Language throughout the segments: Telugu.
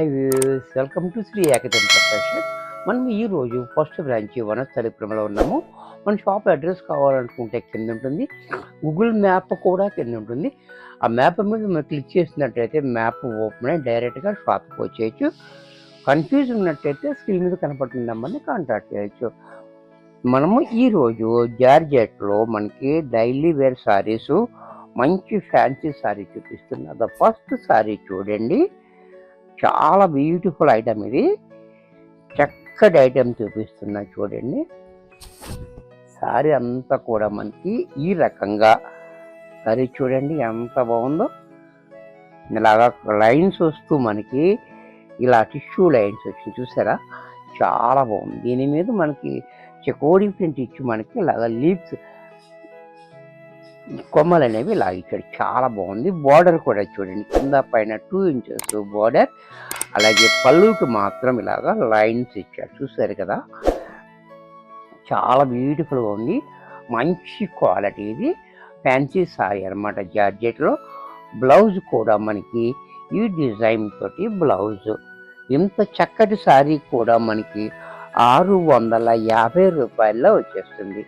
Hi views, welcome to Shri Ekadanta fashion. మనం ఈరోజు ఫస్ట్ బ్రాంచ్ వనస్థలిపురంలో ఉన్నాము. మన షాప్ అడ్రస్ కావాలనుకుంటే కింద ఉంటుంది, గూగుల్ మ్యాప్ కూడా కింద ఉంటుంది. ఆ మ్యాప్ మీద మనం క్లిక్ చేసినట్టయితే మ్యాప్ ఓపెన్ అయ్యి డైరెక్ట్గా షాప్కి వచ్చేయచ్చు. కన్ఫ్యూజ్ ఉన్నట్టయితే స్క్రీన్ మీద కనపడుతున్న నెంబర్ని కాంటాక్ట్ చేయొచ్చు. మనము ఈరోజు జార్జెట్లో మనకి డైలీ వేర్ శారీస్, మంచి ఫ్యాన్సీ శారీ చూపిస్తున్నా. ద ఫస్ట్ శారీ చూడండి, చాలా బ్యూటిఫుల్ ఐటమ్. ఇది చక్కటి ఐటమ్ చూపిస్తున్నా చూడండి. శారీ అంతా కూడా మనకి ఈ రకంగా శారీ చూడండి ఎంత బాగుందో. ఇలాగా లైన్స్ వస్తూ మనకి ఇలా టిష్యూ లైన్స్ వచ్చి చూసారా, చాలా బాగుంది. దీని మీద మనకి చెకోడీ ప్రింట్ ఇచ్చి మనకి ఇలాగా లీవ్స్ కొమ్మలు అనేవి ఇలా ఇచ్చాడు, చాలా బాగుంది. బార్డర్ కూడా చూడండి, కింద పైన 2 ఇంచెస్ బార్డర్. అలాగే పళ్ళుకి మాత్రం ఇలాగా లైన్స్ ఇచ్చాడు, చూసారు కదా, చాలా బ్యూటిఫుల్గా ఉంది. మంచి క్వాలిటీ, ఇది ఫ్యాన్సీ సారీ అనమాట జార్జెట్లో. బ్లౌజ్ కూడా మనకి ఈ డిజైన్ తోటి బ్లౌజ్. ఇంత చక్కటి సారీ కూడా మనకి 650 రూపాయల్లో వచ్చేస్తుంది.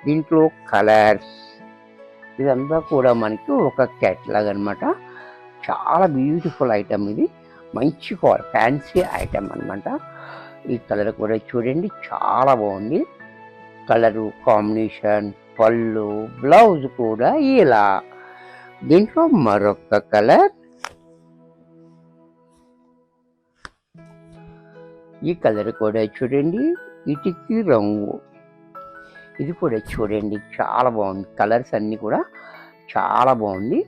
దీంట్లో కలర్స్ ఇదంతా కూడా మనకి ఒక క్యాట్లాగ్ అనమాట. చాలా బ్యూటిఫుల్ ఐటమ్, ఇది మంచి ఫ్యాన్సీ ఐటమ్ అనమాట. ఈ కలర్ కూడా చూడండి చాలా బాగుంది. కలరు కాంబినేషన్, పళ్ళు, బ్లౌజ్ కూడా ఇలా. దీంట్లో మరొక కలర్, ఈ కలర్ కూడా చూడండి, ఇటుకి రంగు. ఇది కూడా చూడండి చాలా బాగుంది. కలర్స్ అన్నీ కూడా చాలా బాగుంది.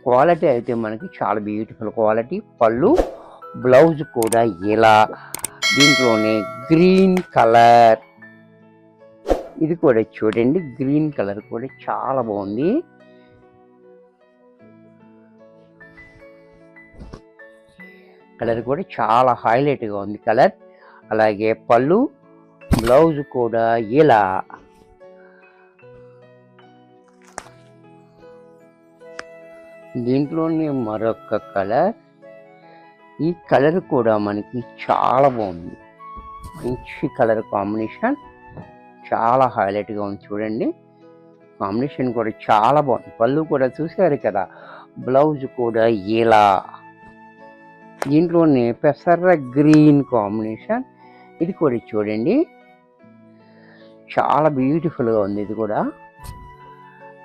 క్వాలిటీ అయితే మనకి చాలా బ్యూటిఫుల్ క్వాలిటీ. పళ్ళు, బ్లౌజ్ కూడా ఇలా. దీంట్లోనే గ్రీన్ కలర్, ఇది కూడా చూడండి, గ్రీన్ కలర్ కూడా చాలా బాగుంది. కలర్ కూడా చాలా హైలైట్గా ఉంది కలర్. అలాగే పళ్ళు, బ్లౌజ్ కూడా ఇలా. దీంట్లోనే మరొక కలర్, ఈ కలర్ కూడా మనకి చాలా బాగుంది. మంచి కలర్ కాంబినేషన్, చాలా హైలైట్గా ఉంది చూడండి. కాంబినేషన్ కూడా చాలా బాగుంది. పళ్ళు కూడా చూసారు కదా, బ్లౌజ్ కూడా ఇలా. దీంట్లోనే పెసర గ్రీన్ కాంబినేషన్, ఇది కూడా చూడండి చాలా బ్యూటిఫుల్గా ఉంది. ఇది కూడా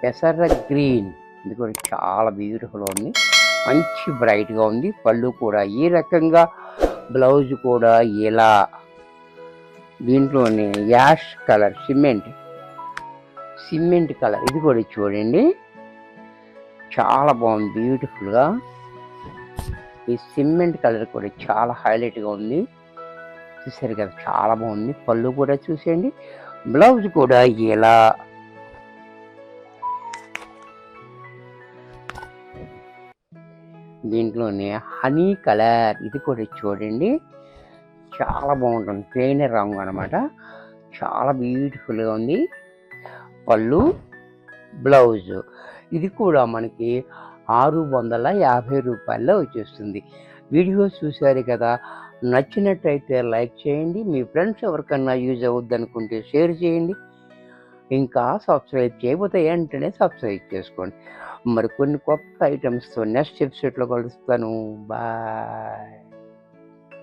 పెసర గ్రీన్, ఇది కూడా చాలా బ్యూటిఫుల్గా ఉంది, మంచి బ్రైట్గా ఉంది. పళ్ళు కూడా ఈ రకంగా, బ్లౌజ్ కూడా ఇలా. దీంట్లోనే యాష్ కలర్, సిమెంట్ కలర్, ఇది కూడా చూడండి చాలా బాగుంది బ్యూటిఫుల్గా. ఈ సిమెంట్ కలర్ కూడా చాలా హైలైట్గా ఉంది, చూసారు కదా, చాలా బాగుంది. పళ్ళు కూడా చూసేయండి, బ్లౌజ్ కూడా ఇలా. దీంట్లోనే హనీ కలర్, ఇది కూడా చూడండి చాలా బాగుంటుంది. ప్లెయిన్ రంగు అనమాట, చాలా బ్యూటిఫుల్గా ఉంది. పళ్ళు, బ్లౌజ్, ఇది కూడా మనకి 650 రూపాయల్లో వచ్చేస్తుంది. వీడియోస్ చూసారు కదా, నచ్చినట్టయితే లైక్ చేయండి. మీ ఫ్రెండ్స్ ఎవరికన్నా యూజ్ అవుద్ది అనుకుంటే షేర్ చేయండి. ఇంకా సబ్స్క్రైబ్ చేయకపోతే వెంటనే సబ్స్క్రైబ్ చేసుకోండి. మరి కొన్ని కొత్త ఐటమ్స్తో నెక్స్ట్ ఎపిసోడ్లో కలుస్తాను. బాయ్.